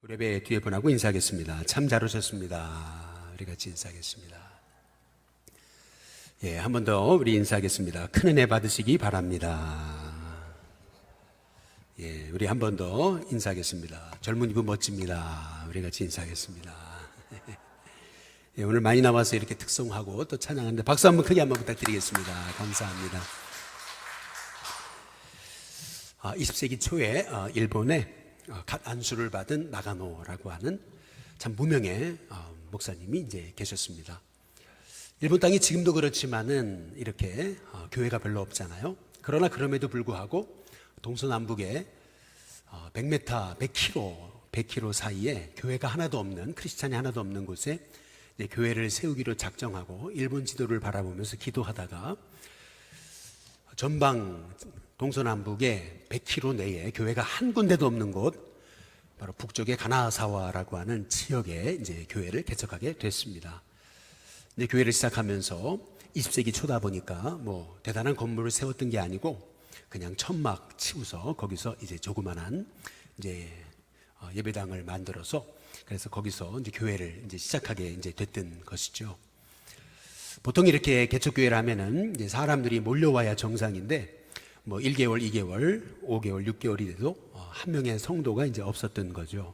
우리 예배 뒤에 분하고 인사하겠습니다. 참 잘 오셨습니다. 우리 같이 인사하겠습니다. 한 번 더 우리 인사하겠습니다. 큰 은혜 받으시기 바랍니다. 우리 한 번 더 인사하겠습니다. 젊은 이분 멋집니다. 우리 같이 인사하겠습니다. 오늘 많이 나와서 이렇게 특송하고 또 찬양하는데 박수 한번 크게 한번 부탁드리겠습니다. 감사합니다. 20세기 초에 일본에 갓 안수를 받은 나가노라고 하는 참 무명의 목사님이 이제 계셨습니다. 일본 땅이 지금도 그렇지만은 이렇게 교회가 별로 없잖아요. 그러나 그럼에도 불구하고 동서남북에 100m, 100km 사이에 교회가 하나도 없는, 크리스찬이 하나도 없는 곳에 이제 교회를 세우기로 작정하고 일본 지도를 바라보면서 기도하다가 전방 동서남북에 100km 내에 교회가 한 군데도 없는 곳, 바로 북쪽의 가나사와라고 하는 지역에 이제 교회를 개척하게 됐습니다. 근데 교회를 시작하면서 20세기 초다 보니까 뭐 대단한 건물을 세웠던 게 아니고 그냥 천막 치고서 거기서 이제 조그만한 이제 예배당을 만들어서 그래서 거기서 이제 교회를 이제 시작하게 이제 됐던 것이죠. 보통 이렇게 개척교회를 하면은 이제 사람들이 몰려와야 정상인데 뭐 1개월, 2개월, 5개월, 6개월이 돼도 한 명의 성도가 이제 없었던 거죠.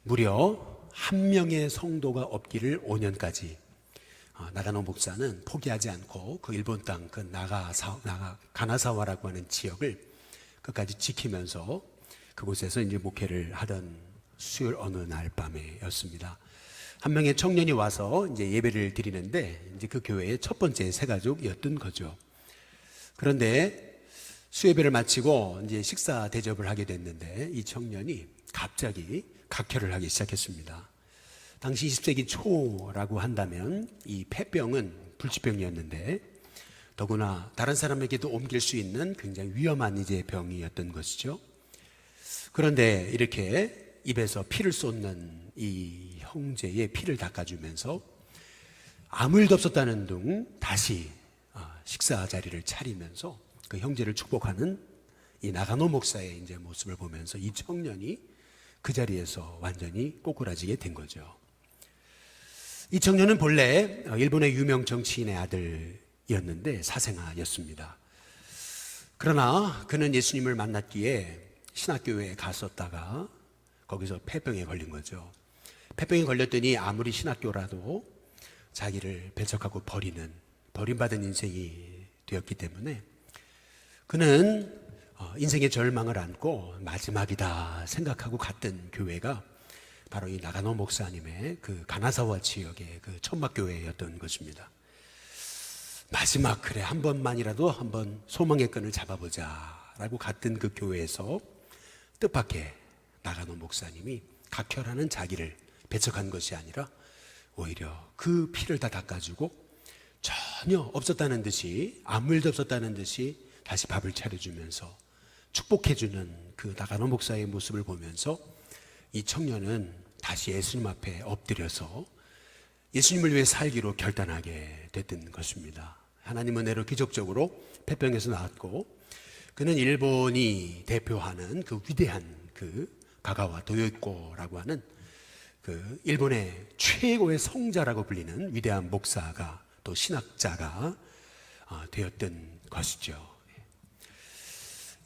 무려 한 명의 성도가 없기를 5년까지 나가노 목사는 포기하지 않고 그 일본 땅 그 가나사와라고 하는 지역을 끝까지 지키면서 그곳에서 이제 목회를 하던 수요일 어느 날 밤에였습니다. 한 명의 청년이 와서 이제 예배를 드리는데 이제 그 교회의 첫 번째 새가족이었던 거죠. 그런데 수예배를 마치고 이제 식사 대접을 하게 됐는데 이 청년이 갑자기 각혈을 하기 시작했습니다. 당시 20세기 초라고 한다면 이 폐병은 불치병이었는데 더구나 다른 사람에게도 옮길 수 있는 굉장히 위험한 이제 병이었던 것이죠. 그런데 이렇게 입에서 피를 쏟는 이 형제의 피를 닦아주면서 아무 일도 없었다는 둥 다시 식사 자리를 차리면서 그 형제를 축복하는 이 나가노 목사의 이제 모습을 보면서 이 청년이 그 자리에서 완전히 꼬꾸라지게 된 거죠. 이 청년은 본래 일본의 유명 정치인의 아들이었는데 사생아였습니다. 그러나 그는 예수님을 만났기에 신학교에 갔었다가 거기서 폐병에 걸린 거죠. 폐병에 걸렸더니 아무리 신학교라도 자기를 배척하고 버림받은 인생이 되었기 때문에 그는 인생의 절망을 안고 마지막이다 생각하고 갔던 교회가 바로 이 나가노 목사님의 그 가나사와 지역의 그 천막교회였던 것입니다. 마지막 그래 한 번만이라도 한번 소망의 끈을 잡아보자 라고 갔던 그 교회에서 뜻밖의 나가노 목사님이 각혈하는 자기를 배척한 것이 아니라 오히려 그 피를 다 닦아주고 전혀 없었다는 듯이 아무 일도 없었다는 듯이 다시 밥을 차려주면서 축복해주는 그 나가노 목사의 모습을 보면서 이 청년은 다시 예수님 앞에 엎드려서 예수님을 위해 살기로 결단하게 됐던 것입니다. 하나님 은혜로 기적적으로 폐병에서 나왔고 그는 일본이 대표하는 그 위대한 그 가가와 도요이코라고 하는 그 일본의 최고의 성자라고 불리는 위대한 목사가 또 신학자가 되었던 것이죠.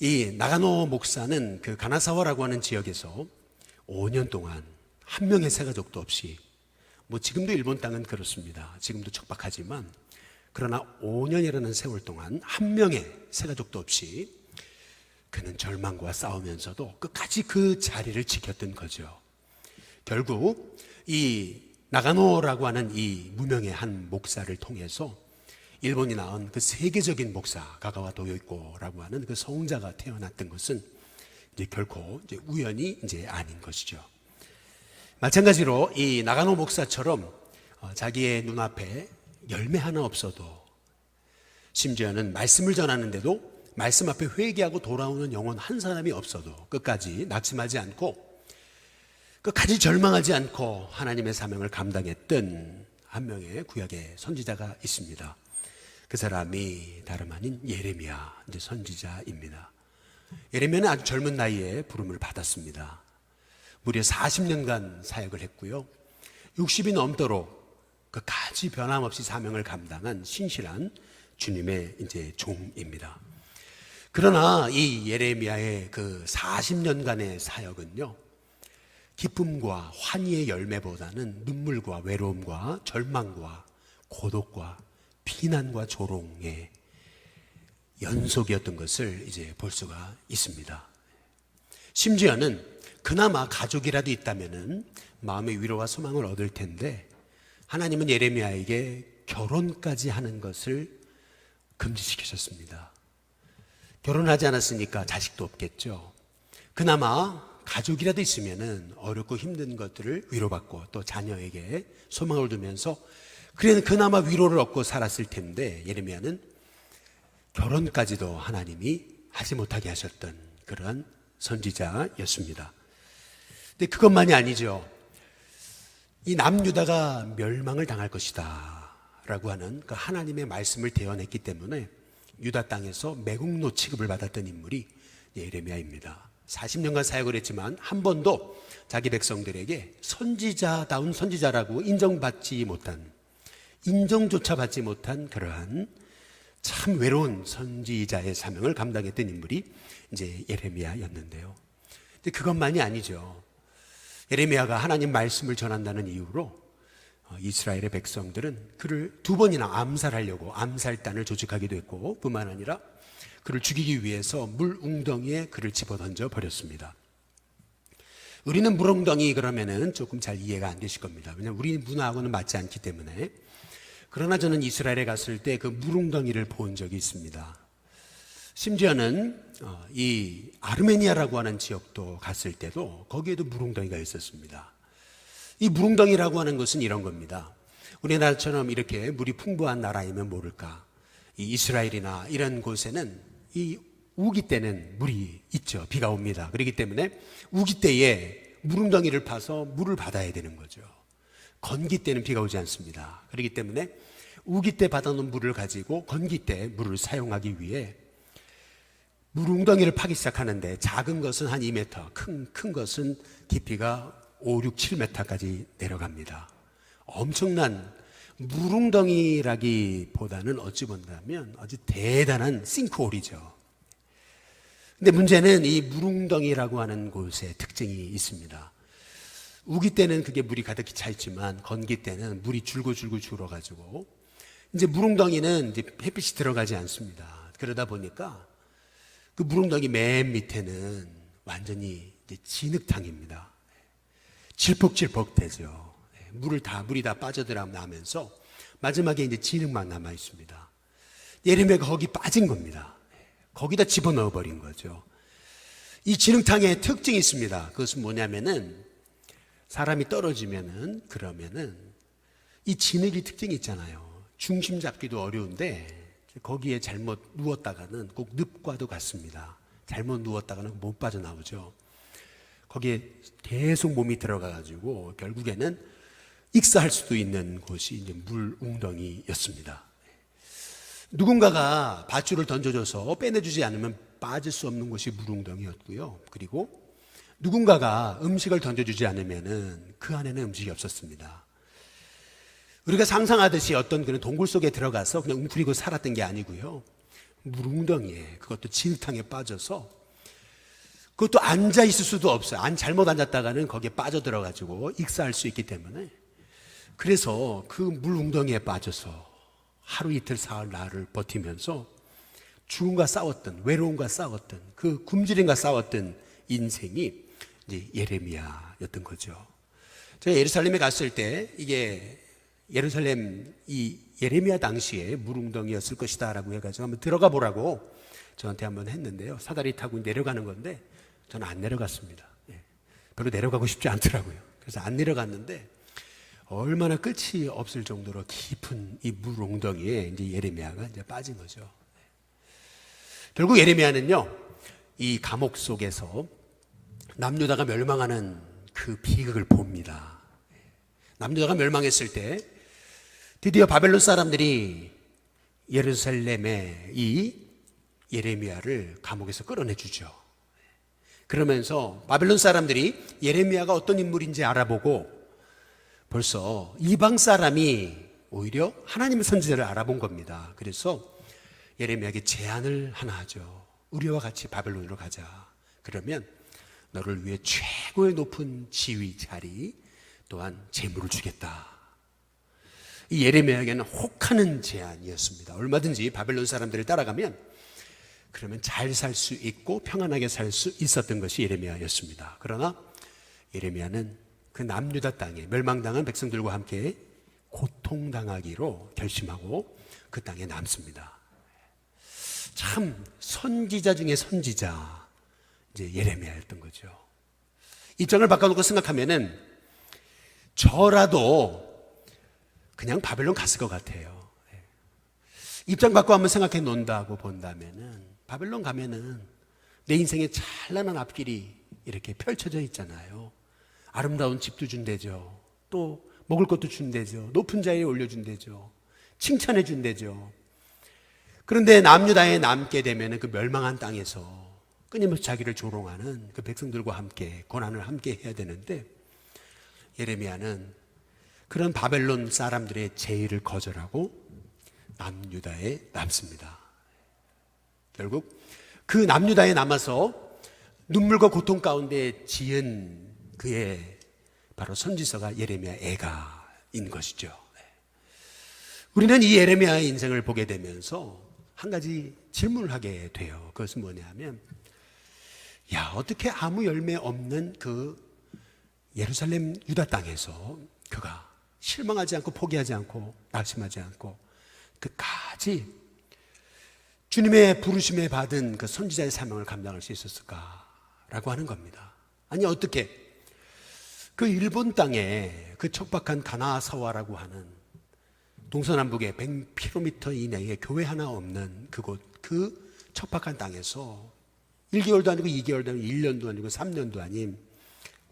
이 나가노 목사는 그 가나사와라고 하는 지역에서 5년 동안 한 명의 새가족도 없이 뭐 지금도 일본 땅은 그렇습니다. 지금도 척박하지만 그러나 5년이라는 세월 동안 한 명의 새가족도 없이 그는 절망과 싸우면서도 끝까지 그 자리를 지켰던 거죠. 결국 이 나가노라고 하는 이 무명의 한 목사를 통해서 일본이 낳은 그 세계적인 목사 가가와 도요이코라고 하는 그 성자가 태어났던 것은 이제 결코 이제 우연이 이제 아닌 것이죠. 마찬가지로 이 나가노 목사처럼 자기의 눈앞에 열매 하나 없어도 심지어는 말씀을 전하는데도 말씀 앞에 회개하고 돌아오는 영혼 한 사람이 없어도 끝까지 낙심하지 않고 끝까지 절망하지 않고 하나님의 사명을 감당했던 한 명의 구약의 선지자가 있습니다. 그 사람이 다름 아닌 예레미야 이제 선지자입니다. 예레미야는 아주 젊은 나이에 부름을 받았습니다. 무려 40년간 사역을 했고요. 60이 넘도록 끝까지 변함없이 사명을 감당한 신실한 주님의 이제 종입니다. 그러나 이 예레미야의 그 40년간의 사역은요, 기쁨과 환희의 열매보다는 눈물과 외로움과 절망과 고독과 비난과 조롱의 연속이었던 것을 이제 볼 수가 있습니다. 심지어는 그나마 가족이라도 있다면은 마음의 위로와 소망을 얻을 텐데, 하나님은 예레미야에게 결혼까지 하는 것을 금지시키셨습니다. 결혼하지 않았으니까 자식도 없겠죠. 그나마 가족이라도 있으면은 어렵고 힘든 것들을 위로받고 또 자녀에게 소망을 두면서 그나마 위로를 얻고 살았을 텐데, 예레미야는 결혼까지도 하나님이 하지 못하게 하셨던 그런 선지자였습니다. 근데 그것만이 아니죠. 이 남유다가 멸망을 당할 것이다 라고 하는 그 하나님의 말씀을 대언했기 때문에 유다 땅에서 매국노 취급을 받았던 인물이 예레미야입니다. 40년간 사역을 했지만 한 번도 자기 백성들에게 선지자다운 선지자라고 인정받지 못한, 인정조차 받지 못한 그러한 참 외로운 선지자의 사명을 감당했던 인물이 이제 예레미야였는데요. 근데 그것만이 아니죠. 예레미야가 하나님 말씀을 전한다는 이유로 이스라엘의 백성들은 그를 2번이나 암살하려고 암살단을 조직하기도 했고, 뿐만 아니라 그를 죽이기 위해서 물 웅덩이에 그를 집어던져 버렸습니다. 우리는 물 웅덩이 그러면은 조금 잘 이해가 안 되실 겁니다. 왜냐하면 우리 문화하고는 맞지 않기 때문에. 그러나 저는 이스라엘에 갔을 때 그 물 웅덩이를 본 적이 있습니다. 심지어는 이 아르메니아라고 하는 지역도 갔을 때도 거기에도 물웅덩이가 있었습니다. 이 물웅덩이라고 하는 것은 이런 겁니다. 우리나라처럼 이렇게 물이 풍부한 나라이면 모를까, 이 이스라엘이나 이런 곳에는 이 우기 때는 물이 있죠. 비가 옵니다. 그렇기 때문에 우기 때에 물웅덩이를 파서 물을 받아야 되는 거죠. 건기 때는 비가 오지 않습니다. 그렇기 때문에 우기 때 받아놓은 물을 가지고 건기 때 물을 사용하기 위해 물웅덩이를 파기 시작하는데, 작은 것은 한 2m, 큰 것은 깊이가 5, 6, 7m까지 내려갑니다. 엄청난 물웅덩이라기보다는 어찌 본다면 아주 대단한 싱크홀이죠. 근데 문제는 이 물웅덩이라고 하는 곳에 특징이 있습니다. 우기 때는 그게 물이 가득히 차 있지만 건기 때는 물이 줄고 줄어가지고 이제 물웅덩이는 이제 햇빛이 들어가지 않습니다. 그러다 보니까 그 물웅덩이 맨 밑에는 완전히 이제 진흙탕입니다. 질퍽질퍽 되죠. 물이 다 빠져나면서 마지막에 이제 진흙만 남아 있습니다. 예레미야가 거기 빠진 겁니다. 거기다 집어넣어 버린 거죠. 이 진흙탕의 특징이 있습니다. 그것은 뭐냐면은 사람이 떨어지면은, 그러면은 이 진흙이 특징이 있잖아요. 중심 잡기도 어려운데 거기에 잘못 누웠다가는 꼭 늪과도 같습니다. 잘못 누웠다가는 못 빠져나오죠. 거기에 계속 몸이 들어가가지고 결국에는 익사할 수도 있는 곳이 이제 물 웅덩이였습니다. 누군가가 밧줄을 던져줘서 빼내주지 않으면 빠질 수 없는 곳이 물 웅덩이였고요. 그리고 누군가가 음식을 던져주지 않으면은 그 안에는 음식이 없었습니다. 우리가 상상하듯이 어떤 그런 동굴 속에 들어가서 그냥 웅크리고 살았던 게 아니고요. 물웅덩이에, 그것도 진흙탕에 빠져서, 그것도 앉아 있을 수도 없어요. 잘못 앉았다가는 거기에 빠져들어가지고 익사할 수 있기 때문에. 그래서 그 물웅덩이에 빠져서 하루 이틀 사흘 날을 버티면서 죽음과 싸웠던, 외로움과 싸웠던, 그 굶주림과 싸웠던 인생이 이제 예레미야였던 거죠. 제가 예루살렘에 갔을 때 이게 예루살렘 이 예레미야 당시에 물웅덩이였을 것이다 라고 해가지고 한번 들어가 보라고 저한테 한번 했는데요. 사다리 타고 내려가는 건데 저는 안 내려갔습니다. 별로 내려가고 싶지 않더라고요. 그래서 안 내려갔는데 얼마나 끝이 없을 정도로 깊은 이 물웅덩이에 이제 예레미야가 이제 빠진 거죠. 결국 예레미야는요, 이 감옥 속에서 남유다가 멸망하는 그 비극을 봅니다. 남유다가 멸망했을 때 드디어 바벨론 사람들이 예루살렘에 이 예레미야를 감옥에서 끌어내주죠. 그러면서 바벨론 사람들이 예레미야가 어떤 인물인지 알아보고 벌써 이방 사람이 오히려 하나님의 선지자를 알아본 겁니다. 그래서 예레미야에게 제안을 하나 하죠. 우리와 같이 바벨론으로 가자. 그러면 너를 위해 최고의 높은 지위 자리 또한 재물을 주겠다. 이 예레미야에게는 혹하는 제안이었습니다. 얼마든지 바벨론 사람들을 따라가면 그러면 잘 살 수 있고 평안하게 살 수 있었던 것이 예레미야였습니다. 그러나 예레미야는 그 남유다 땅에 멸망당한 백성들과 함께 고통당하기로 결심하고 그 땅에 남습니다. 참 선지자 중에 선지자, 이제 예레미야였던 거죠. 입장을 바꿔놓고 생각하면은 저라도 그냥 바벨론 갔을 것 같아요. 입장 바꿔 한번 생각해 놓는다고 본다면은 바벨론 가면은 내 인생의 찬란한 앞길이 이렇게 펼쳐져 있잖아요. 아름다운 집도 준대죠. 또 먹을 것도 준대죠. 높은 자리에 올려준대죠. 칭찬해 준대죠. 그런데 남유다에 남게 되면 그 멸망한 땅에서 끊임없이 자기를 조롱하는 그 백성들과 함께 고난을 함께 해야 되는데 예레미야는 그런 바벨론 사람들의 제의를 거절하고 남유다에 남습니다. 결국 그 남유다에 남아서 눈물과 고통 가운데 지은 그의 바로 선지서가 예레미야 애가인 것이죠. 우리는 이 예레미야의 인생을 보게 되면서 한 가지 질문을 하게 돼요. 그것은 뭐냐면 어떻게 아무 열매 없는 그 예루살렘 유다 땅에서 그가 실망하지 않고 포기하지 않고 낙심하지 않고 끝까지 주님의 부르심에 받은 그 선지자의 사명을 감당할 수 있었을까라고 하는 겁니다. 아니 어떻게 그 일본 땅에 그 척박한 가나사와라고 하는 동서남북에 100km 이내에 교회 하나 없는 그곳 그 척박한 땅에서 1개월도 아니고 2개월도 아니고 1년도 아니고 3년도 아닌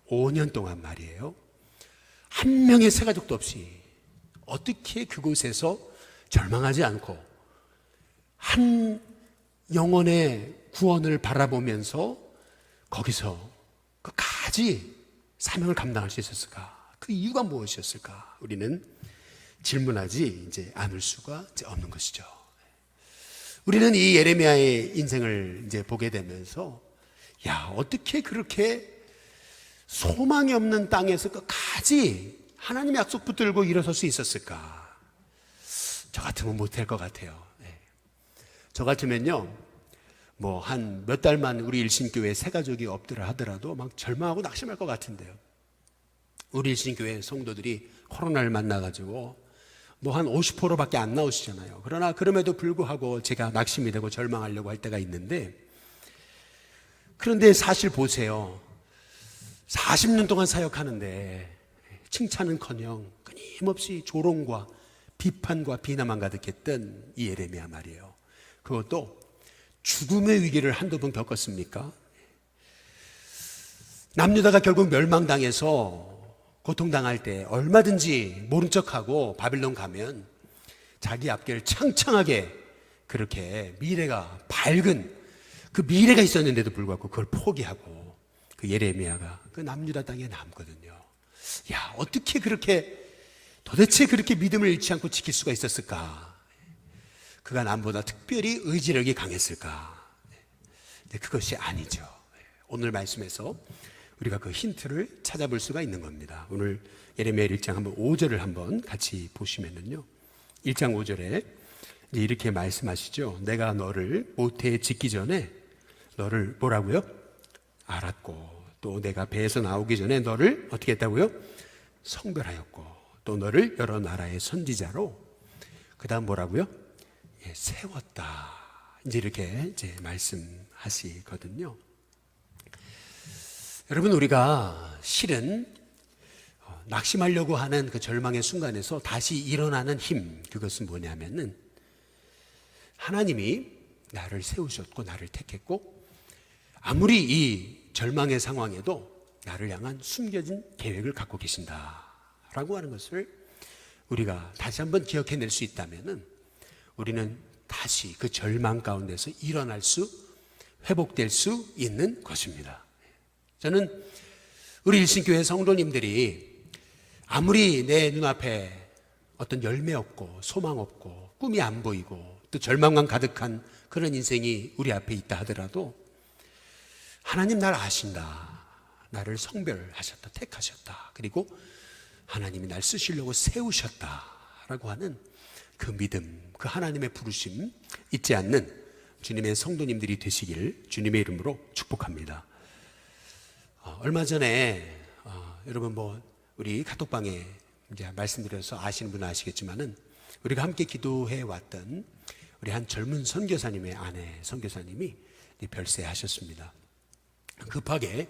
5년 동안 말이에요. 한 명의 새가족도 없이 어떻게 그곳에서 절망하지 않고 한 영혼의 구원을 바라보면서 거기서 끝까지 사명을 감당할 수 있었을까? 그 이유가 무엇이었을까? 우리는 질문하지 이제 않을 수가 이제 없는 것이죠. 우리는 이 예레미야의 인생을 이제 보게 되면서 어떻게 그렇게 소망이 없는 땅에서 끝까지 하나님의 약속 붙들고 일어설 수 있었을까? 저 같으면 못할 것 같아요. 저 같으면요, 뭐 한 몇 달만 우리 일신교회에 새 가족이 없더라 하더라도 막 절망하고 낙심할 것 같은데요. 우리 일신교회 성도들이 코로나를 만나가지고 뭐 한 50%밖에 안 나오시잖아요. 그러나 그럼에도 불구하고 제가 낙심이 되고 절망하려고 할 때가 있는데, 그런데 사실 보세요. 40년 동안 사역하는데 칭찬은커녕 끊임없이 조롱과 비판과 비난만 가득했던 이 예레미야 말이에요. 그것도 죽음의 위기를 한두 번 겪었습니까? 남유다가 결국 멸망당해서 고통당할 때 얼마든지 모른 척하고 바빌론 가면 자기 앞길 창창하게 그렇게 미래가 밝은 그 미래가 있었는데도 불구하고 그걸 포기하고 그 예레미야가 그 남유다 땅에 남거든요. 어떻게 그렇게 도대체 그렇게 믿음을 잃지 않고 지킬 수가 있었을까? 그가 남보다 특별히 의지력이 강했을까? 근데 그것이 아니죠. 오늘 말씀에서 우리가 그 힌트를 찾아볼 수가 있는 겁니다. 오늘 예레미야 1장 한번 5절을 한번 같이 보시면은요. 1장 5절에 이렇게 말씀하시죠. 내가 너를 모태에 짓기 전에 너를 뭐라고요? 알았고, 또 내가 배에서 나오기 전에 너를 어떻게 했다고요? 성별하였고, 또 너를 여러 나라의 선지자로 그 다음 뭐라고요? 세웠다. 이렇게 말씀하시거든요. 여러분, 우리가 실은 낙심하려고 하는 그 절망의 순간에서 다시 일어나는 힘, 그것은 뭐냐면은 하나님이 나를 세우셨고 나를 택했고 아무리 이 절망의 상황에도 나를 향한 숨겨진 계획을 갖고 계신다라고 하는 것을 우리가 다시 한번 기억해낼 수 있다면은 우리는 다시 그 절망 가운데서 일어날 수, 회복될 수 있는 것입니다. 저는 우리 일신교회 성도님들이 아무리 내 눈앞에 어떤 열매 없고 소망 없고 꿈이 안 보이고 또 절망감 가득한 그런 인생이 우리 앞에 있다 하더라도 하나님 날 아신다, 나를 성별하셨다, 택하셨다, 그리고 하나님이 날 쓰시려고 세우셨다라고 하는 그 믿음, 그 하나님의 부르심 잊지 않는 주님의 성도님들이 되시길 주님의 이름으로 축복합니다. 얼마 전에 여러분 우리 카톡방에 이제 말씀드려서 아시는 분은 아시겠지만은 우리가 함께 기도해 왔던 우리 한 젊은 선교사님의 아내 선교사님이 별세하셨습니다. 급하게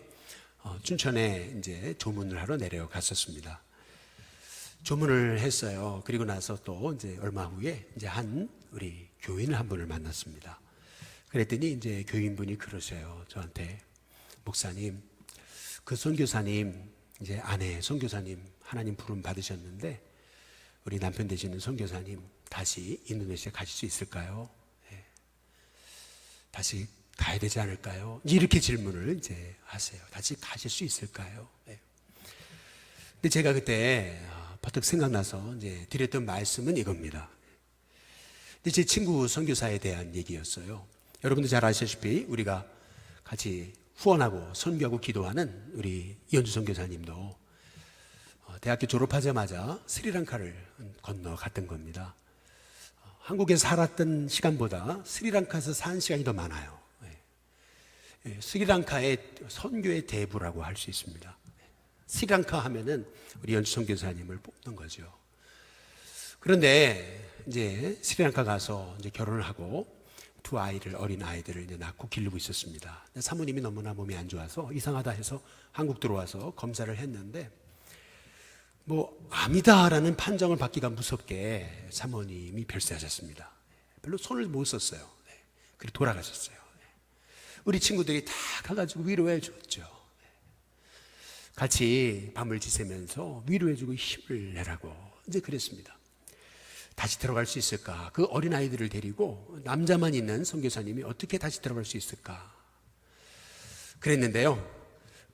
춘천에 이제 조문을 하러 내려갔었습니다. 조문을 했어요. 그리고 나서 또 이제 얼마 후에 이제 우리 교인 한 분을 만났습니다. 그랬더니 이제 교인분이 그러세요. 저한테, 목사님, 그 선교사님, 이제 아내 선교사님 하나님 부름 받으셨는데 우리 남편 되시는 선교사님 다시 인도네시아 가실 수 있을까요? 네. 다시 가야 되지 않을까요? 이렇게 질문을 이제 하세요. 다시 가실 수 있을까요? 네. 근데 제가 그때 버뜩 생각나서 이제 드렸던 말씀은 이겁니다. 근데 제 친구 선교사에 대한 얘기였어요. 여러분도 잘 아시다시피 우리가 같이 후원하고 선교하고 기도하는 우리 이현주 선교사님도 대학교 졸업하자마자 스리랑카를 건너갔던 겁니다. 한국에 살았던 시간보다 스리랑카에서 산 시간이 더 많아요. 스리랑카의 선교의 대부라고 할 수 있습니다. 스리랑카 하면은 우리 이현주 선교사님을 뽑는 거죠. 그런데 이제 스리랑카 가서 이제 결혼을 하고 두 아이를, 어린 아이들을 이제 낳고 기르고 있었습니다. 사모님이 너무나 몸이 안 좋아서 이상하다 해서 한국 들어와서 검사를 했는데 암이다라는 판정을 받기가 무섭게 사모님이 별세하셨습니다. 별로 손을 못 썼어요. 그리고 돌아가셨어요. 우리 친구들이 다 가가지고 위로해 줬죠. 같이 밤을 지새면서 위로해주고 힘을 내라고 이제 그랬습니다. 다시 들어갈 수 있을까? 그 어린아이들을 데리고 남자만 있는 선교사님이 어떻게 다시 들어갈 수 있을까? 그랬는데요,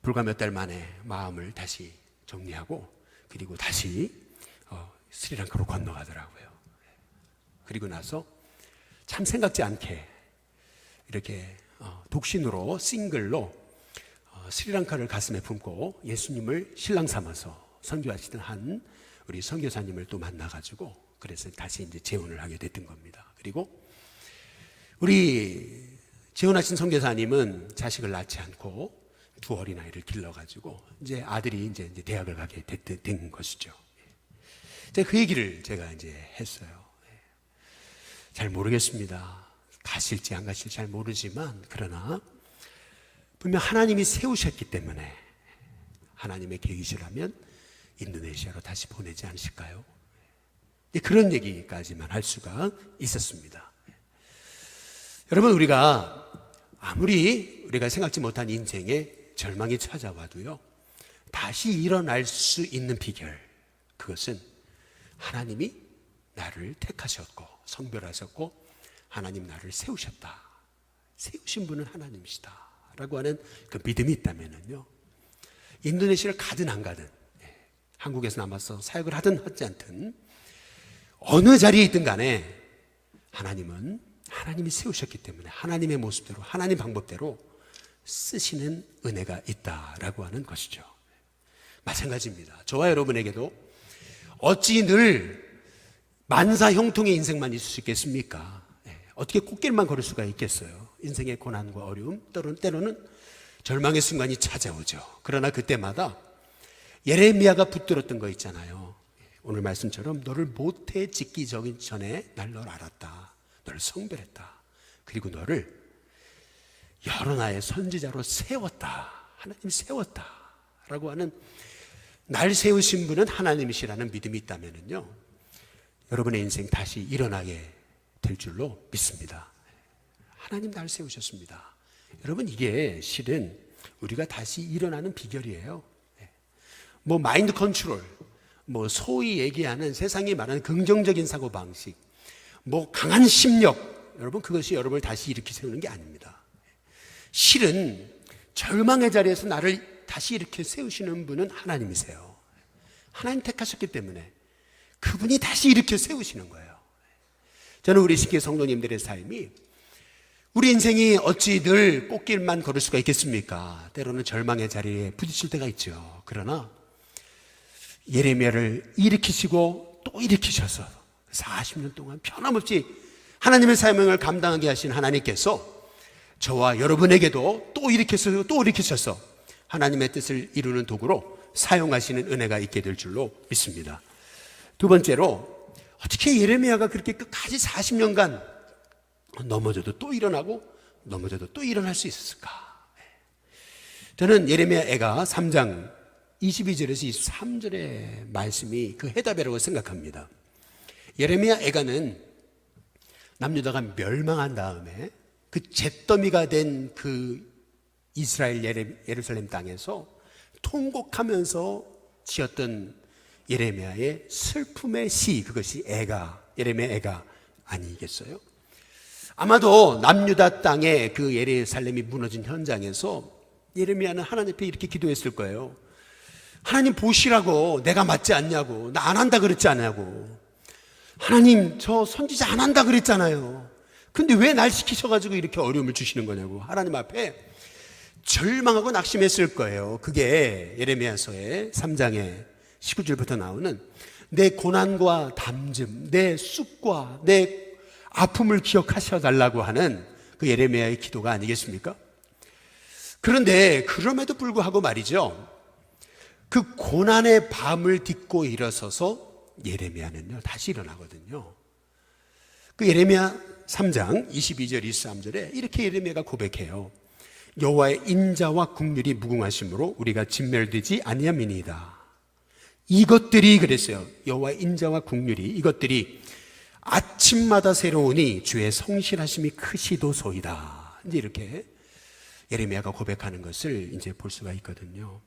불과 몇 달 만에 마음을 다시 정리하고 그리고 다시 스리랑카로 건너가더라고요. 그리고 나서 참 생각지 않게 이렇게 독신으로 싱글로 스리랑카를 가슴에 품고 예수님을 신랑 삼아서 선교하시던 한 우리 선교사님을 또 만나가지고 그래서 다시 이제 재혼을 하게 됐던 겁니다. 그리고 우리 재혼하신 선교사님은 자식을 낳지 않고 두 어린아이를 길러가지고 이제 아들이 이제 대학을 가게 된 것이죠. 그 얘기를 제가 이제 했어요. 잘 모르겠습니다. 가실지 안 가실지 잘 모르지만 그러나 분명 하나님이 세우셨기 때문에 하나님의 계획이시라면 인도네시아로 다시 보내지 않으실까요? 그런 얘기까지만 할 수가 있었습니다. 여러분, 우리가 아무리 우리가 생각지 못한 인생에 절망이 찾아와도요, 다시 일어날 수 있는 비결, 그것은 하나님이 나를 택하셨고 성별하셨고 하나님 나를 세우셨다, 세우신 분은 하나님이시다 라고 하는 그 믿음이 있다면요, 인도네시아를 가든 안 가든, 한국에서 남아서 사역을 하든 하지 않든 어느 자리에 있든 간에 하나님은 하나님이 세우셨기 때문에 하나님의 모습대로 하나님 방법대로 쓰시는 은혜가 있다라고 하는 것이죠. 마찬가지입니다. 저와 여러분에게도 어찌 늘 만사 형통의 인생만 있을 수 있겠습니까? 어떻게 꽃길만 걸을 수가 있겠어요? 인생의 고난과 어려움, 때로는 절망의 순간이 찾아오죠. 그러나 그때마다 예레미야가 붙들었던 거 있잖아요. 오늘 말씀처럼 너를 모태 짓기 전에 날 널 알았다, 너를 성별했다, 그리고 너를 여러 나의 선지자로 세웠다, 하나님 세웠다 라고 하는, 날 세우신 분은 하나님이시라는 믿음이 있다면요, 여러분의 인생 다시 일어나게 될 줄로 믿습니다. 하나님 날 세우셨습니다. 여러분, 이게 실은 우리가 다시 일어나는 비결이에요. 마인드 컨트롤, 소위 얘기하는 세상이 말하는 긍정적인 사고방식, 강한 심력, 여러분 그것이 여러분을 다시 일으켜 세우는 게 아닙니다. 실은 절망의 자리에서 나를 다시 이렇게 세우시는 분은 하나님이세요. 하나님 택하셨기 때문에 그분이 다시 이렇게 세우시는 거예요. 저는 우리 신께 성도님들의 삶이, 우리 인생이 어찌 늘 꽃길만 걸을 수가 있겠습니까? 때로는 절망의 자리에 부딪힐 때가 있죠. 그러나 예레미야를 일으키시고 또 일으키셔서 40년 동안 변함없이 하나님의 사명을 감당하게 하신 하나님께서 저와 여러분에게도 또 일으키셔서 하나님의 뜻을 이루는 도구로 사용하시는 은혜가 있게 될 줄로 믿습니다. 두 번째로, 어떻게 예레미야가 그렇게 끝까지 40년간 넘어져도 또 일어나고 넘어져도 또 일어날 수 있었을까? 저는 예레미야 애가 3장 22절에서 23절의 말씀이 그 해답이라고 생각합니다. 예레미야 애가는 남유다가 멸망한 다음에 그 잿더미가 된 그 이스라엘 예루살렘 땅에서 통곡하면서 지었던 예레미야의 슬픔의 시, 그것이 예레미야 애가 아니겠어요? 아마도 남유다 땅에 그 예루살렘이 무너진 현장에서 예레미야는 하나님 앞에 이렇게 기도했을 거예요. 하나님 보시라고, 내가 맞지 않냐고, 나 안 한다 그랬지 않냐고, 하나님 저 선지자 안 한다 그랬잖아요. 근데 왜 날 시키셔가지고 이렇게 어려움을 주시는 거냐고 하나님 앞에 절망하고 낙심했을 거예요. 그게 예레미야서의 3장의 19절부터 나오는 내 고난과 담즘, 내 쑥과 내 아픔을 기억하셔 달라고 하는 그 예레미야의 기도가 아니겠습니까? 그런데 그럼에도 불구하고 말이죠, 그 고난의 밤을 딛고 일어서서 예레미야는요 다시 일어나거든요. 그 예레미야 3장 22절 23절에 이렇게 예레미야가 고백해요. 여호와의 인자와 국률이 무궁하심으로 우리가 진멸되지 아니함이니이다. 이것들이, 그랬어요. 여호와의 인자와 국률이, 이것들이 아침마다 새로우니 주의 성실하심이 크시도소이다. 이제 이렇게 예레미야가 고백하는 것을 이제 볼 수가 있거든요.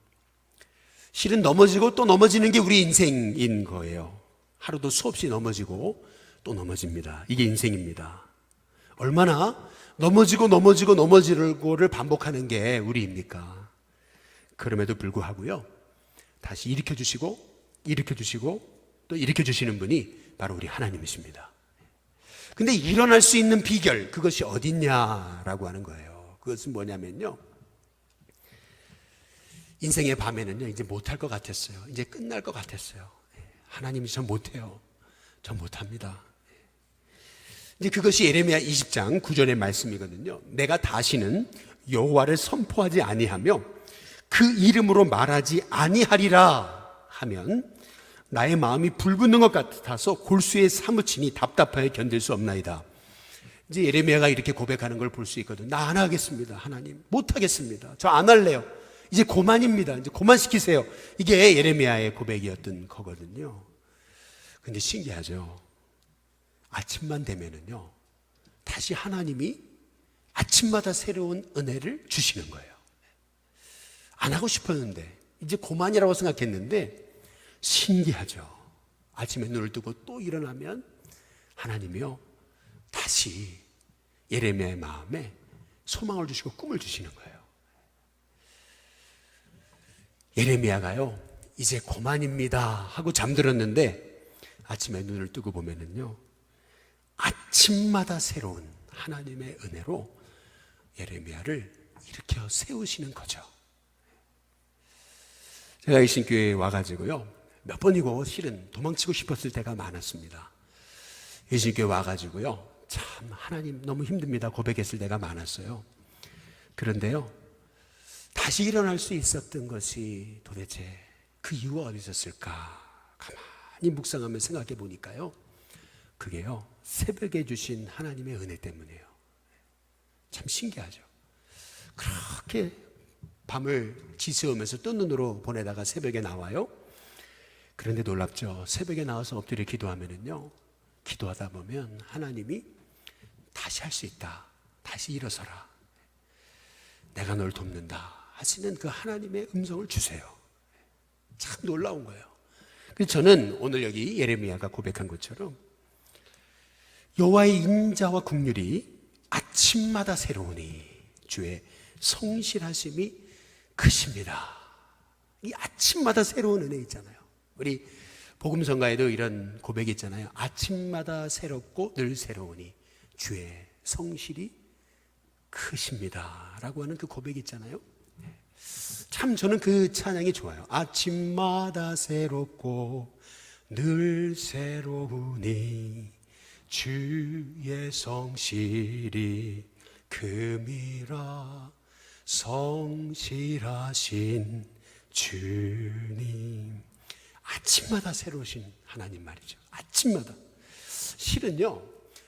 실은 넘어지고 또 넘어지는 게 우리 인생인 거예요. 하루도 수없이 넘어지고 또 넘어집니다. 이게 인생입니다. 얼마나 넘어지고를 반복하는 게 우리입니까? 그럼에도 불구하고요, 다시 일으켜주시고 또 일으켜주시는 분이 바로 우리 하나님이십니다. 근데 일어날 수 있는 비결, 그것이 어딨냐라고 하는 거예요. 그것은 뭐냐면요, 인생의 밤에는요 이제 못할 것 같았어요. 이제 끝날 것 같았어요. 하나님이 저 못해요. 저 못합니다. 이제 그것이 예레미야 20장 9절의 말씀이거든요. 내가 다시는 여호와를 선포하지 아니하며 그 이름으로 말하지 아니하리라 하면 나의 마음이 불붙는 것 같아서 골수에 사무치니 답답하여 견딜 수 없나이다. 이제 예레미야가 이렇게 고백하는 걸 볼 수 있거든요. 나 안 하겠습니다. 하나님 못하겠습니다. 저 안 할래요. 이제 고만입니다. 이제 고만시키세요. 이게 예레미야의 고백이었던 거거든요. 근데 신기하죠. 아침만 되면은요 다시 하나님이 아침마다 새로운 은혜를 주시는 거예요. 안 하고 싶었는데, 이제 고만이라고 생각했는데, 신기하죠. 아침에 눈을 뜨고 또 일어나면 하나님이요 다시 예레미야의 마음에 소망을 주시고 꿈을 주시는 거예요. 예레미야가요 이제 고만입니다 하고 잠들었는데 아침에 눈을 뜨고 보면은요 아침마다 새로운 하나님의 은혜로 예레미야를 일으켜 세우시는 거죠. 제가 이 신교회에 와가지고요 몇 번이고 실은 도망치고 싶었을 때가 많았습니다. 이 신교회에 와가지고요 참 하나님 너무 힘듭니다 고백했을 때가 많았어요. 그런데요 다시 일어날 수 있었던 것이 도대체 그 이유가 어디 있었을까 가만히 묵상하며 생각해 보니까요 그게요 새벽에 주신 하나님의 은혜 때문이에요. 참 신기하죠. 그렇게 밤을 지새우면서 뜬 눈으로 보내다가 새벽에 나와요. 그런데 놀랍죠. 새벽에 나와서 엎드려 기도하면은요 기도하다 보면 하나님이 다시 할 수 있다, 다시 일어서라, 내가 널 돕는다 하시는 그 하나님의 음성을 주세요. 참 놀라운 거예요. 그래서 저는 오늘 여기 예레미야가 고백한 것처럼 여호와의 인자와 긍휼이 아침마다 새로우니 주의 성실하심이 크십니다. 이 아침마다 새로운 은혜 있잖아요. 우리 복음성가에도 이런 고백이 있잖아요. 아침마다 새롭고 늘 새로우니 주의 성실이 크십니다 라고 하는 그 고백이 있잖아요. 참 저는 그 찬양이 좋아요. 아침마다 새롭고 늘 새로우니 주의 성실이 큼이라 성실하신 주님. 아침마다 새로우신 하나님 말이죠. 아침마다. 실은요,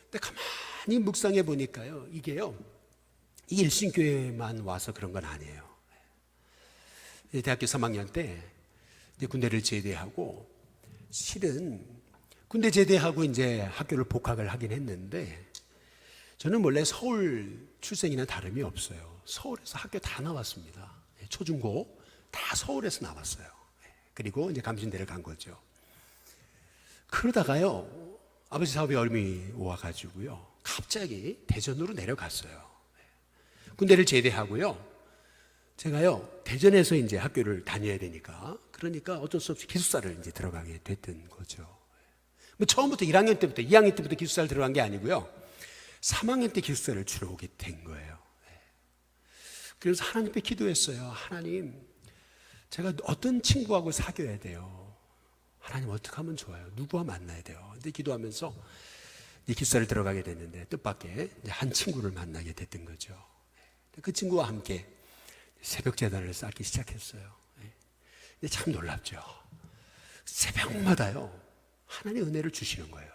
근데 가만히 묵상해 보니까요, 이게요, 이 일신교회만 와서 그런 건 아니에요. 대학교 3학년 때 군대를 제대하고, 실은 군대 제대하고 이제 학교를 복학을 하긴 했는데, 저는 원래 서울 출생이나 다름이 없어요. 서울에서 학교 다 나왔습니다. 초중고 다 서울에서 나왔어요. 그리고 이제 감신대를 간 거죠. 그러다가요, 아버지 사업에 어려움이 와가지고요, 갑자기 대전으로 내려갔어요. 군대를 제대하고요, 제가요, 대전에서 이제 학교를 다녀야 되니까, 그러니까 어쩔 수 없이 기숙사를 이제 들어가게 됐던 거죠. 뭐 처음부터 1학년 때부터, 2학년 때부터 기숙사를 들어간 게 아니고요, 3학년 때 기숙사를 주러 오게 된 거예요. 그래서 하나님 앞에 기도했어요. 하나님, 제가 어떤 친구하고 사귀어야 돼요? 하나님 어떻게 하면 좋아요? 누구와 만나야 돼요? 근데 기도하면서 이 기숙사를 들어가게 됐는데 뜻밖의 한 친구를 만나게 됐던 거죠. 그 친구와 함께 새벽 제단을 쌓기 시작했어요. 근데 참 놀랍죠. 새벽마다요, 하나님의 은혜를 주시는 거예요.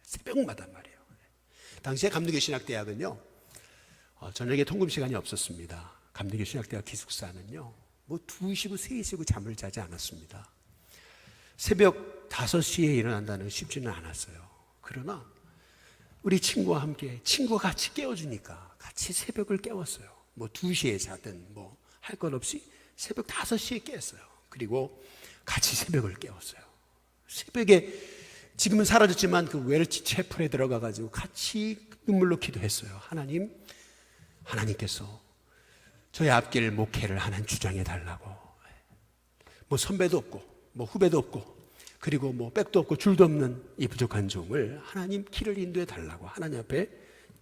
새벽마다 말이에요. 당시에 감리교 신학대학은요, 저녁에 통금 시간이 없었습니다. 감리교 신학대학 기숙사는요, 뭐 2시고 3시고 잠을 자지 않았습니다. 새벽 5시에 일어난다는 건 쉽지는 않았어요. 그러나 우리 친구와 함께, 친구가 같이 깨워주니까 같이 새벽을 깨웠어요. 뭐 2시에 자든 뭐 할 것 없이 새벽 5시에 깼어요. 그리고 같이 새벽을 깨웠어요. 새벽에 지금은 사라졌지만 그 웰치 채플에 들어가가지고 같이 눈물로 기도했어요. 하나님께서 저희 앞길 목회를 하나님 주장해 달라고. 뭐 선배도 없고 뭐 후배도 없고 그리고 뭐 백도 없고 줄도 없는 이 부족한 종을 하나님 길을 인도해 달라고 하나님 앞에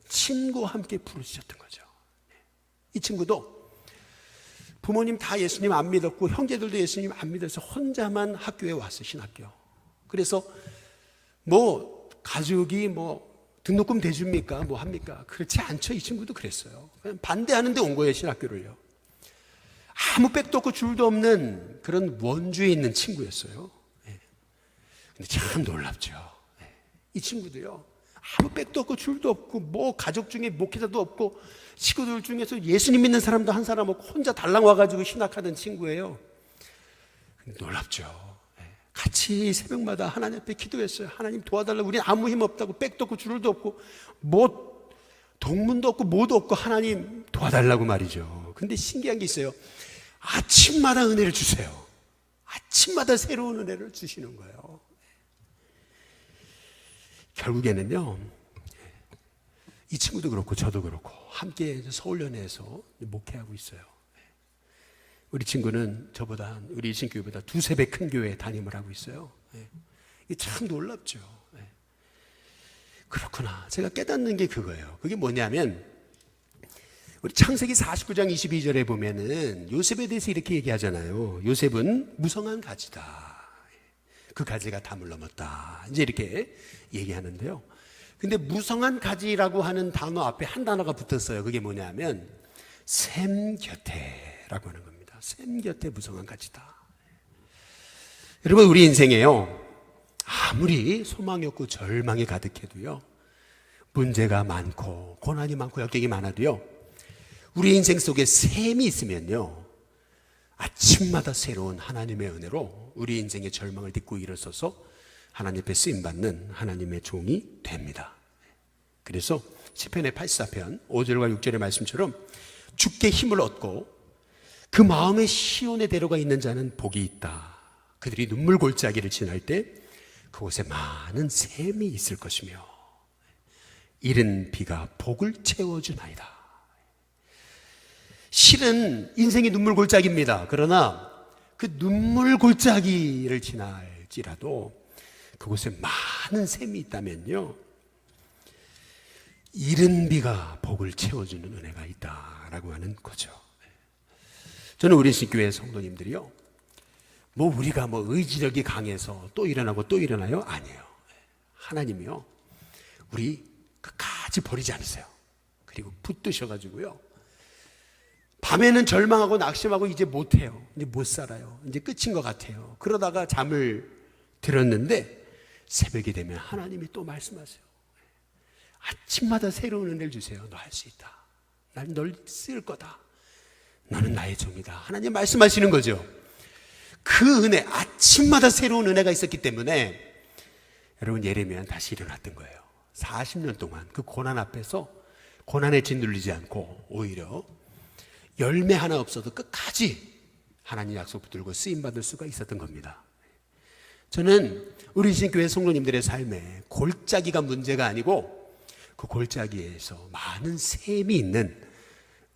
친구와 함께 부르셨던 거죠. 이 친구도 부모님 다 예수님 안 믿었고 형제들도 예수님 안 믿어서 혼자만 학교에 왔어요. 신학교. 그래서 뭐 가족이 뭐 등록금 대줍니까? 뭐 합니까? 그렇지 않죠. 이 친구도 그랬어요. 그냥 반대하는데 온 거예요. 신학교를요. 아무 백도 없고 줄도 없는 그런 원주에 있는 친구였어요. 근데 참 놀랍죠. 이 친구도요, 아무 백도 없고 줄도 없고 뭐 가족 중에 목회자도 없고 식구들 중에서 예수님 믿는 사람도 한 사람 없고 혼자 달랑 와가지고 신학하던 친구예요. 놀랍죠. 같이 새벽마다 하나님 앞에 기도했어요. 하나님 도와달라고. 우리는 아무 힘 없다고, 백도 없고 줄도 없고 뭐 동문도 없고 뭐도 없고 하나님 도와달라고 말이죠. 근데 신기한 게 있어요. 아침마다 은혜를 주세요. 아침마다 새로운 은혜를 주시는 거예요. 결국에는요, 이 친구도 그렇고 저도 그렇고 함께 서울연회에서 목회하고 있어요. 우리 친구는 저보다, 우리 신교회보다 2-3배 큰 교회에 담임을 하고 있어요. 이게 참 놀랍죠. 그렇구나. 제가 깨닫는 게 그거예요. 그게 뭐냐면, 우리 창세기 49장 22절에 보면은 요셉에 대해서 이렇게 얘기하잖아요. 요셉은 무성한 가지다. 그 가지가 담을 넘었다. 이제 이렇게 얘기하는데요. 근데 무성한 가지라고 하는 단어 앞에 한 단어가 붙었어요. 그게 뭐냐면 샘 곁에라고 하는 겁니다. 샘 곁에 무성한 가지다. 여러분, 우리 인생에요, 아무리 소망이 없고 절망이 가득해도요, 문제가 많고 고난이 많고 역경이 많아도요, 우리 인생 속에 샘이 있으면요, 아침마다 새로운 하나님의 은혜로 우리 인생의 절망을 딛고 일어서서 하나님 앞에 쓰임받는 하나님의 종이 됩니다. 그래서 시편의 84편 5절과 6절의 말씀처럼 주께 힘을 얻고 그 마음의 시온에 데려가 있는 자는 복이 있다. 그들이 눈물 골짜기를 지날 때 그곳에 많은 샘이 있을 것이며 이른 비가 복을 채워주나이다. 실은 인생이 눈물 골짜기입니다. 그러나 그 눈물 골짜기를 지날지라도 그곳에 많은 샘이 있다면요, 이른 비가 복을 채워주는 은혜가 있다라고 하는 거죠. 저는 우리 신교회 성도님들이요, 우리가 의지력이 강해서 또 일어나고 또 일어나요? 아니에요. 하나님이요, 우리 끝까지 버리지 않으세요. 그리고 붙드셔가지고요, 밤에는 절망하고 낙심하고 이제 못해요. 이제 못 살아요. 이제 끝인 것 같아요. 그러다가 잠을 들었는데 새벽이 되면 하나님이 또 말씀하세요. 아침마다 새로운 은혜를 주세요. 너 할 수 있다. 난 널 쓸 거다. 너는 나의 종이다. 하나님 말씀하시는 거죠. 그 은혜, 아침마다 새로운 은혜가 있었기 때문에 여러분, 예레미야는 다시 일어났던 거예요. 40년 동안 그 고난 앞에서 고난에 짓눌리지 않고 오히려 열매 하나 없어도 끝까지 하나님 약속 붙들고 쓰임받을 수가 있었던 겁니다. 저는 우리 신교회 성도님들의 삶에 골짜기가 문제가 아니고 그 골짜기에서 많은 샘이 있는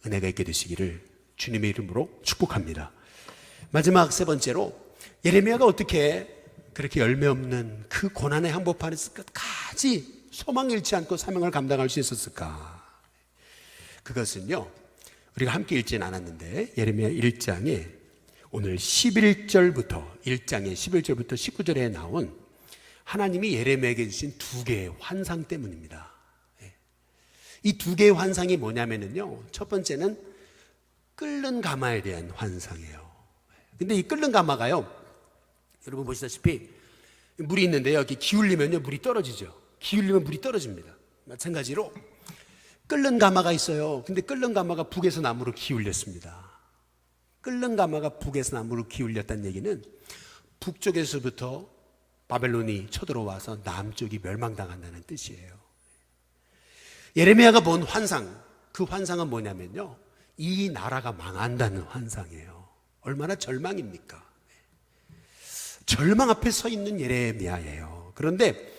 은혜가 있게 되시기를 주님의 이름으로 축복합니다. 마지막 세 번째로, 예레미야가 어떻게 그렇게 열매 없는 그 고난의 한복판에서 끝까지 소망 잃지 않고 사명을 감당할 수 있었을까? 그것은요, 우리가 함께 읽지는 않았는데 예레미야 1장에 오늘 11절부터 1장의 11절부터 19절에 나온 하나님이 예레미야에게 주신 두 개의 환상 때문입니다. 이 두 개의 환상이 뭐냐면요, 첫 번째는 끓는 가마에 대한 환상이에요. 근데 이 끓는 가마가요, 여러분 보시다시피 물이 있는데요, 이렇게 기울이면요 물이 떨어지죠. 기울이면 물이 떨어집니다. 마찬가지로 끓는 가마가 있어요. 근데 끓는 가마가 북에서 남으로 기울였습니다. 끓는 가마가 북에서 남으로 기울였다는 얘기는 북쪽에서부터 바벨론이 쳐들어와서 남쪽이 멸망당한다는 뜻이에요. 예레미야가 본 환상, 그 환상은 뭐냐면요, 이 나라가 망한다는 환상이에요. 얼마나 절망입니까? 절망 앞에 서 있는 예레미야예요. 그런데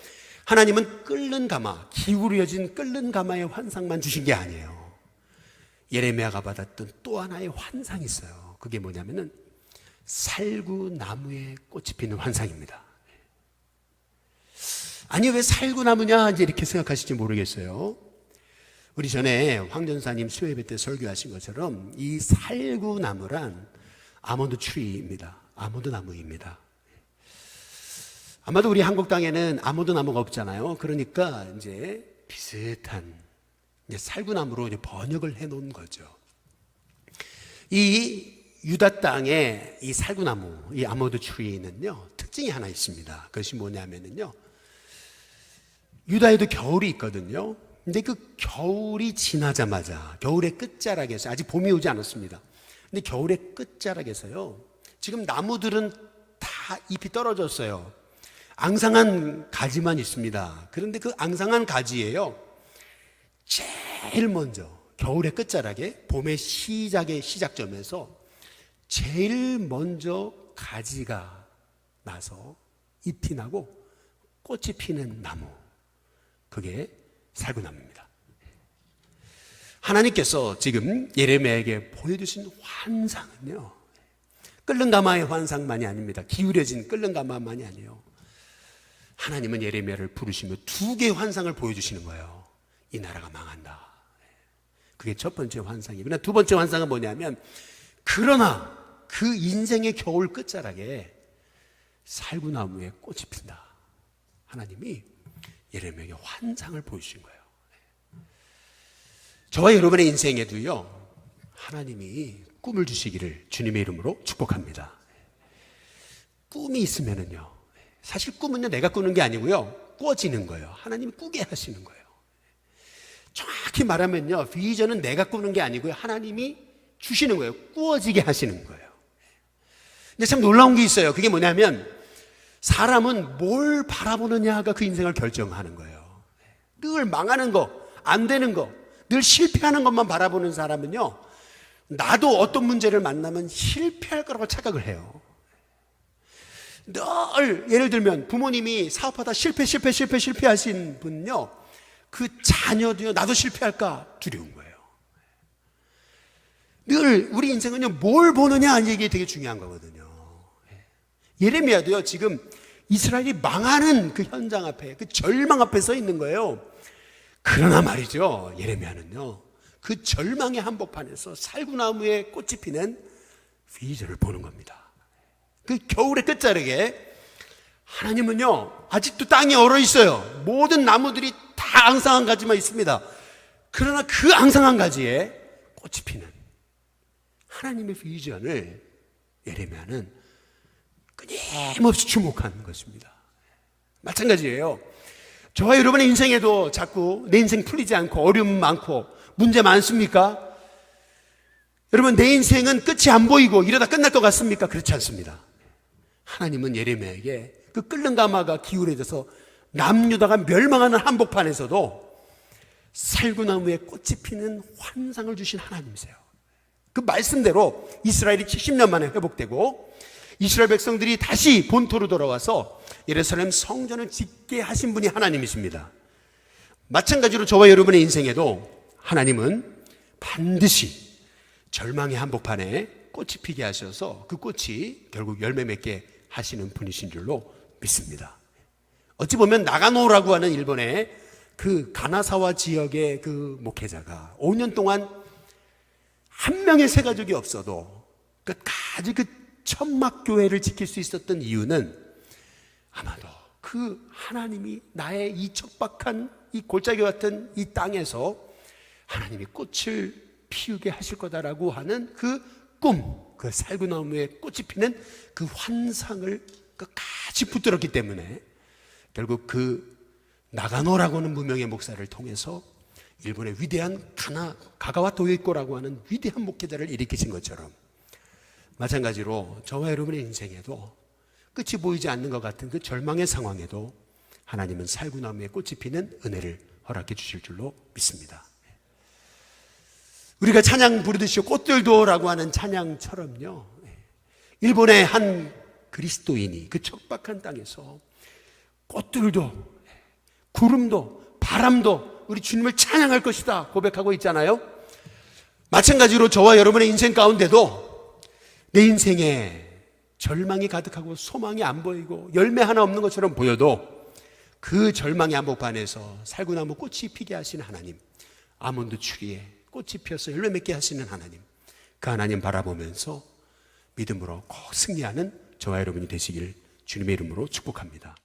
하나님은 끓는 가마, 기울여진 끓는 가마의 환상만 주신 게 아니에요. 예레미야가 받았던 또 하나의 환상이 있어요. 그게 뭐냐면은 살구나무에 꽃이 피는 환상입니다. 아니, 왜 살구나무냐 이제 이렇게 생각하실지 모르겠어요. 우리 전에 황전사님 수요예배 때 설교하신 것처럼 이 살구나무란 아몬드 트리입니다. 아몬드 나무입니다. 아마도 우리 한국 땅에는 아몬드 나무가 없잖아요. 그러니까 이제 비슷한 이제 살구나무로 이제 번역을 해 놓은 거죠. 이 유다 땅에 이 살구나무, 이 아몬드 트리는요, 특징이 하나 있습니다. 그것이 뭐냐면요, 유다에도 겨울이 있거든요. 근데 그 겨울이 지나자마자 겨울의 끝자락에서, 아직 봄이 오지 않았습니다. 근데 겨울의 끝자락에서요, 지금 나무들은 다 잎이 떨어졌어요. 앙상한 가지만 있습니다. 그런데 그 앙상한 가지에요, 제일 먼저 겨울의 끝자락에 봄의 시작의 시작점에서 제일 먼저 가지가 나서 잎이 나고 꽃이 피는 나무, 그게 살구나무입니다. 하나님께서 지금 예레미야에게 보여주신 환상은요, 끓는 가마의 환상만이 아닙니다. 기울여진 끓는 가마만이 아니에요. 하나님은 예레미야를 부르시며 두 개의 환상을 보여주시는 거예요. 이 나라가 망한다. 그게 첫 번째 환상이구나. 두 번째 환상은 뭐냐면, 그러나 그 인생의 겨울 끝자락에 살구나무에 꽃이 핀다. 하나님이 예레미야에게 환상을 보여주신 거예요. 저와 여러분의 인생에도요, 하나님이 꿈을 주시기를 주님의 이름으로 축복합니다. 꿈이 있으면은요, 사실 꿈은요, 내가 꾸는 게 아니고요, 꾸어지는 거예요. 하나님이 꾸게 하시는 거예요. 정확히 말하면요, 비전은 내가 꾸는 게 아니고요, 하나님이 주시는 거예요. 꾸어지게 하시는 거예요. 근데 참 놀라운 게 있어요. 그게 뭐냐면, 사람은 뭘 바라보느냐가 그 인생을 결정하는 거예요. 늘 망하는 거, 안 되는 거, 늘 실패하는 것만 바라보는 사람은요, 나도 어떤 문제를 만나면 실패할 거라고 착각을 해요. 늘 예를 들면 부모님이 사업하다 실패하신 분요, 그 자녀도요, 나도 실패할까 두려운 거예요. 늘 우리 인생은요, 뭘 보느냐 이게 되게 중요한 거거든요. 예레미야도요, 지금 이스라엘이 망하는 그 현장 앞에, 그 절망 앞에 서 있는 거예요. 그러나 말이죠, 예레미야는요, 그 절망의 한복판에서 살구나무에 꽃이 피는 비전을 보는 겁니다. 그 겨울의 끝자락에 하나님은요, 아직도 땅이 얼어 있어요. 모든 나무들이 다 앙상한 가지만 있습니다. 그러나 그 앙상한 가지에 꽃이 피는 하나님의 비전을 예레미야는 끊임없이 주목하는 것입니다. 마찬가지예요. 저와 여러분의 인생에도 자꾸 내 인생 풀리지 않고 어려움 많고 문제 많습니까? 여러분, 내 인생은 끝이 안 보이고 이러다 끝날 것 같습니까? 그렇지 않습니다. 하나님은 예레미야에게 그 끓는 가마가 기울어져서 남유다가 멸망하는 한복판에서도 살구나무에 꽃이 피는 환상을 주신 하나님이세요. 그 말씀대로 이스라엘이 70년 만에 회복되고 이스라엘 백성들이 다시 본토로 돌아와서 예루살렘 성전을 짓게 하신 분이 하나님이십니다. 마찬가지로 저와 여러분의 인생에도 하나님은 반드시 절망의 한복판에 꽃이 피게 하셔서 그 꽃이 결국 열매 맺게 하시는 분이신 줄로 믿습니다. 어찌 보면 나가노라고 하는 일본의 그 가나사와 지역의 그 목회자가 5년 동안 한 명의 새 가족이 없어도 끝까지 그 천막교회를 지킬 수 있었던 이유는 아마도 그 하나님이 나의 이 척박한 이 골짜기 같은 이 땅에서 하나님이 꽃을 피우게 하실 거다라고 하는 그 꿈, 그 살구나무에 꽃이 피는 그 환상을 끝까지 붙들었기 때문에 결국 그 나가노라고 하는 무명의 목사를 통해서 일본의 위대한 가가와 도요이코라고 하는 위대한 목회자를 일으키신 것처럼 마찬가지로 저와 여러분의 인생에도 끝이 보이지 않는 것 같은 그 절망의 상황에도 하나님은 살구나무에 꽃이 피는 은혜를 허락해 주실 줄로 믿습니다. 우리가 찬양 부르듯이 꽃들도라고 하는 찬양처럼요, 일본의 한 그리스도인이 그 척박한 땅에서 꽃들도 구름도 바람도 우리 주님을 찬양할 것이다 고백하고 있잖아요. 마찬가지로 저와 여러분의 인생 가운데도 내 인생에 절망이 가득하고 소망이 안 보이고 열매 하나 없는 것처럼 보여도 그 절망의 한복판에서 살구나무 꽃이 피게 하시는 하나님, 아몬드 추리에 꽃이 피어서 열매 맺게 하시는 하나님, 그 하나님 바라보면서 믿음으로 꼭 승리하는 저와 여러분이 되시길 주님의 이름으로 축복합니다.